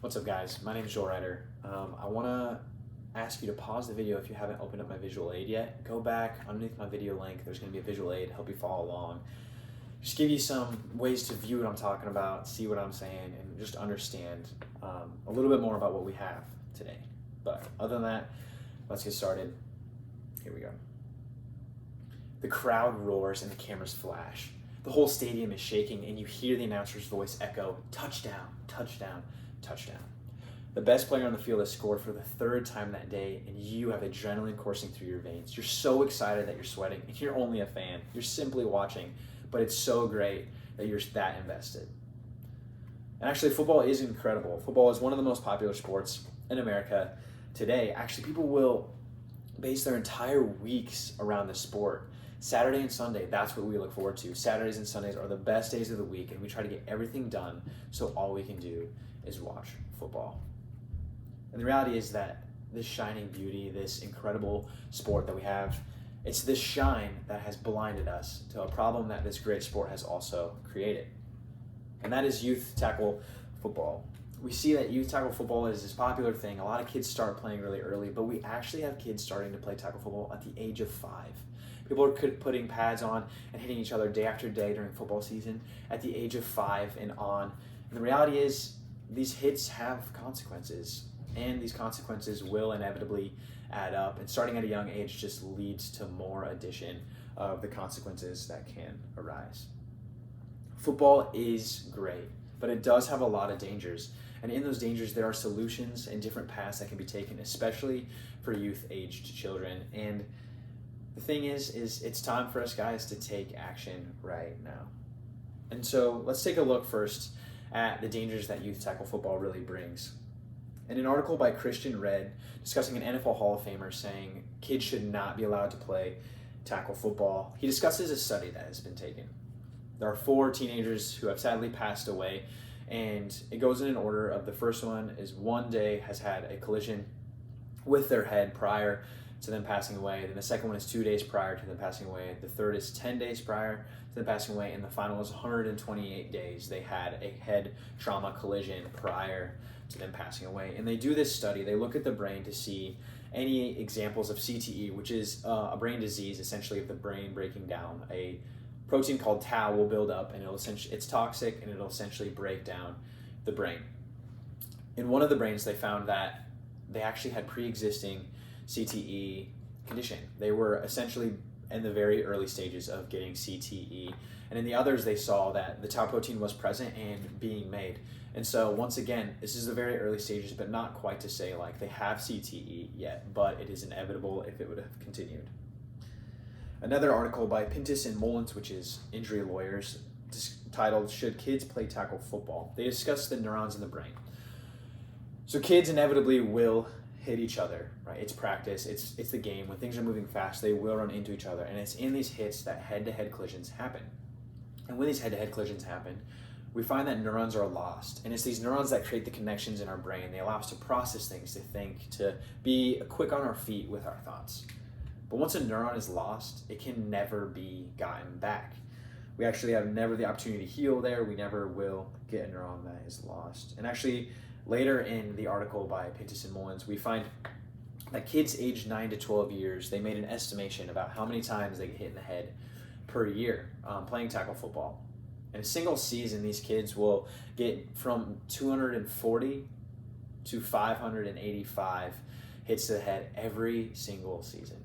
What's up, guys? My name is Joel Ryder. I want to ask you to pause the video if you haven't opened up my visual aid yet. Go back underneath my video link. There's going to be a visual aid to help you follow along. Just give you some ways to view what I'm talking about, see what I'm saying, and just understand a little bit more about what we have today. But other than that, let's get started. Here we go. The crowd roars and the cameras flash. The whole stadium is shaking, and you hear the announcer's voice echo, "Touchdown, touchdown, touchdown." The best player on the field has scored for the third time that day, and you have adrenaline coursing through your veins. You're so excited that you're sweating, and you're only a fan. You're simply watching, but it's so great that you're that invested. And actually, football is incredible. Football is one of the most popular sports in America today. Actually, people will base their entire weeks around the sport. Saturday and Sunday, that's what we look forward to. Saturdays and Sundays are the best days of the week, and we try to get everything done so all we can do is watch football. And the reality is that this shining beauty, this incredible sport that we have, it's this shine that has blinded us to a problem that this great sport has also created. And that is youth tackle football. We see that youth tackle football is this popular thing. A lot of kids start playing really early, but we actually have kids starting to play tackle football at the age of 5. People are putting pads on and hitting each other day after day during football season at the age of 5 and on. And the reality is, these hits have consequences, and these consequences will inevitably add up. And starting at a young age just leads to more addition of the consequences that can arise. Football is great, but it does have a lot of dangers. And in those dangers, there are solutions and different paths that can be taken, especially for youth-aged children. And the thing is it's time for us guys to take action right now. And so let's take a look first at the dangers that youth tackle football really brings. In an article by Christian Red discussing an NFL Hall of Famer saying kids should not be allowed to play tackle football, he discusses a study that has been taken. There are 4 teenagers who have sadly passed away, and it goes in an order of the first one is one day has had a collision with their head prior to them passing away. Then the second one is 2 days prior to them passing away. The third is 10 days prior to them passing away. And the final is 128 days. They had a head trauma collision prior to them passing away. And they do this study. They look at the brain to see any examples of CTE, which is a brain disease, essentially, of the brain breaking down. A protein called tau will build up, and it's toxic, and it'll essentially break down the brain. In one of the brains, they found that they actually had pre-existing CTE condition. They were essentially in the very early stages of getting CTE. And in the others, they saw that the tau protein was present and being made. And so once again, this is the very early stages, but not quite to say like they have CTE yet, but it is inevitable if it would have continued. Another article by Pintus and Mullins, which is injury lawyers, titled "Should Kids Play Tackle Football?" They discuss the neurons in the brain. So kids inevitably will hit each other, right? It's practice, it's the game. When things are moving fast, they will run into each other, and it's in these hits that head-to-head collisions happen. And when these head-to-head collisions happen, we find that neurons are lost, and it's these neurons that create the connections in our brain. They allow us to process things, to think, to be quick on our feet with our thoughts. But once a neuron is lost, it can never be gotten back. We actually have never the opportunity to heal there. We never will get a neuron that is lost. And actually, later in the article by Pintus and Mullins, we find that kids aged 9 to 12 years, they made an estimation about how many times they get hit in the head per year playing tackle football. In a single season, these kids will get from 240 to 585 hits to the head every single season.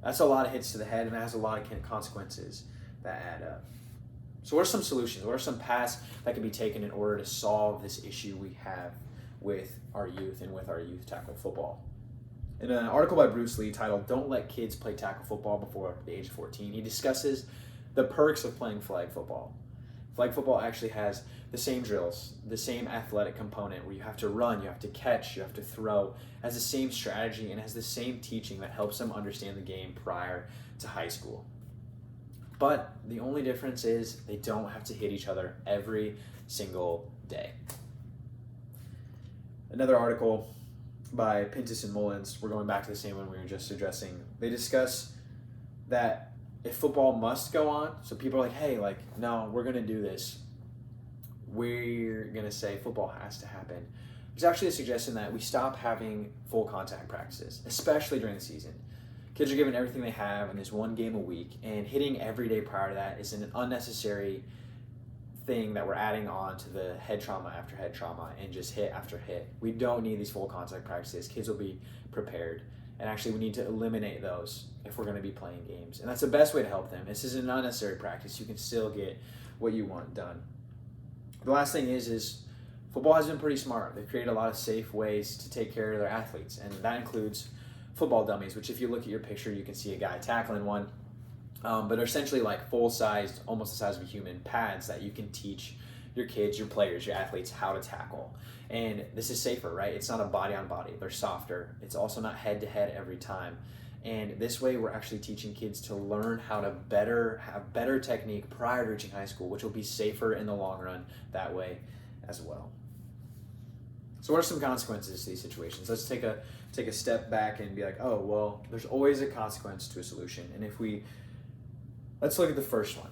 That's a lot of hits to the head, and that has a lot of consequences that add up. So what are some solutions? What are some paths that can be taken in order to solve this issue we have with our youth and with our youth tackle football? In an article by Bruce Lee titled "Don't Let Kids Play Tackle Football Before the Age of 14, he discusses the perks of playing flag football. Flag football actually has the same drills, the same athletic component where you have to run, you have to catch, you have to throw, has the same strategy, and has the same teaching that helps them understand the game prior to high school. But the only difference is they don't have to hit each other every single day. Another article by Pintus and Mullins, we're going back to the same one we were just addressing. They discuss that if football must go on, so people are like, hey, no, we're going to do this. We're going to say football has to happen. There's actually a suggestion that we stop having full contact practices, especially during the season. Kids are given everything they have in this one game a week, and hitting every day prior to that is an unnecessary thing that we're adding on to the head trauma after head trauma and just hit after hit. We don't need these full contact practices. Kids will be prepared. And actually, we need to eliminate those if we're going to be playing games. And that's the best way to help them. This is an unnecessary practice. You can still get what you want done. The last thing is football has been pretty smart. They've created a lot of safe ways to take care of their athletes. And that includes football dummies, which if you look at your picture, you can see a guy tackling one. But are essentially like full-sized, almost the size of a human, pads that you can teach your kids, your players, your athletes how to tackle. And this is safer, right? It's not a body-on-body. They're softer. It's also not head-to-head every time. And this way, we're actually teaching kids to learn how to have better technique prior to reaching high school, which will be safer in the long run that way as well. So what are some consequences to these situations? Let's take a step back and be like, oh, well, there's always a consequence to a solution. And let's look at the first one.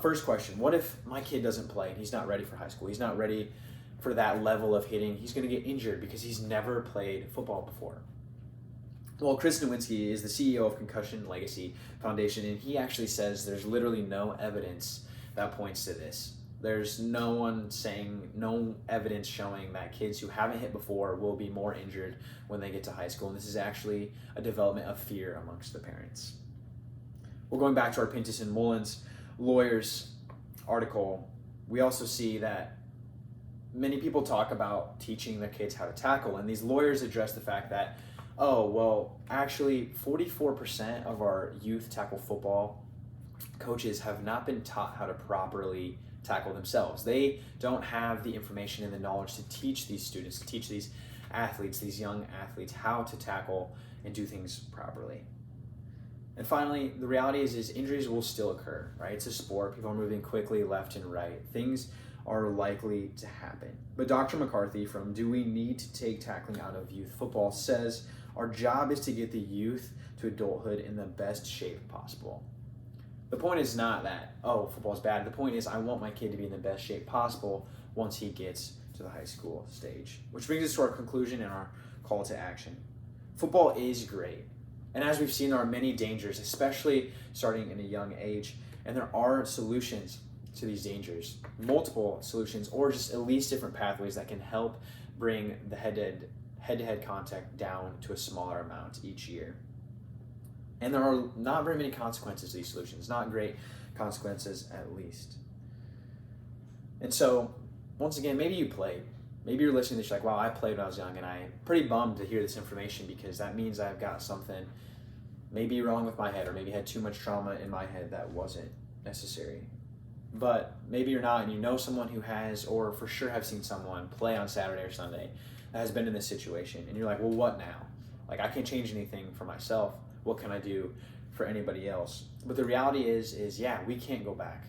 First question. What if my kid doesn't play and he's not ready for high school? He's not ready for that level of hitting. He's going to get injured because he's never played football before. Well, Chris Nowinski is the CEO of Concussion Legacy Foundation, and he actually says there's literally no evidence that points to this. There's no evidence showing that kids who haven't hit before will be more injured when they get to high school. And this is actually a development of fear amongst the parents. We're going back to our Pintus and Mullins lawyers article. We also see that many people talk about teaching their kids how to tackle, and these lawyers address the fact that, oh, well, actually 44% of our youth tackle football coaches have not been taught how to properly tackle themselves. They don't have the information and the knowledge to teach these students, to teach these athletes, these young athletes, how to tackle and do things properly. And finally, the reality is injuries will still occur, right? It's a sport. People are moving quickly left and right. Things are likely to happen. But Dr. McCarthy from Do We Need to Take Tackling Out of Youth Football says our job is to get the youth to adulthood in the best shape possible. The point is not that, oh, football's bad. The point is I want my kid to be in the best shape possible once he gets to the high school stage. Which brings us to our conclusion and our call to action. Football is great. And as we've seen, there are many dangers, especially starting in a young age. And there are solutions to these dangers, multiple solutions, or just at least different pathways that can help bring the head-to-head contact down to a smaller amount each year. And there are not very many consequences to these solutions, not great consequences at least. And so, once again, maybe you played. Maybe you're listening to this, you're like, wow, I played when I was young, and I'm pretty bummed to hear this information because that means I've got something maybe wrong with my head, or maybe had too much trauma in my head that wasn't necessary. But maybe you're not, and you know someone who has, or for sure have seen someone play on Saturday or Sunday that has been in this situation, and you're like, well, what now? Like, I can't change anything for myself. What can I do for anybody else? But the reality is yeah, we can't go back,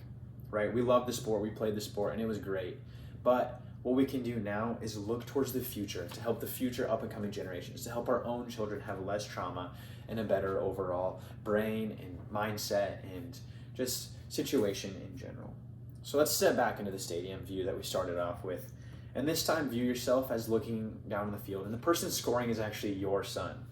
right? We love the sport, we played the sport, and it was great. But what we can do now is look towards the future to help the future up and coming generations, to help our own children have less trauma and a better overall brain and mindset and just situation in general. So let's step back into the stadium view that we started off with. And this time, view yourself as looking down on the field. And the person scoring is actually your son.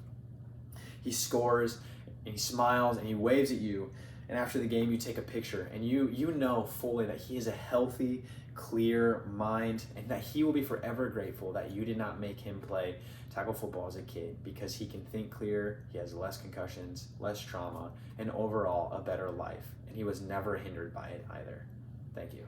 He scores, and he smiles, and he waves at you. And after the game, you take a picture. And you know fully that he has a healthy, clear mind, and that he will be forever grateful that you did not make him play tackle football as a kid, because he can think clear, he has less concussions, less trauma, and overall a better life. And he was never hindered by it either. Thank you.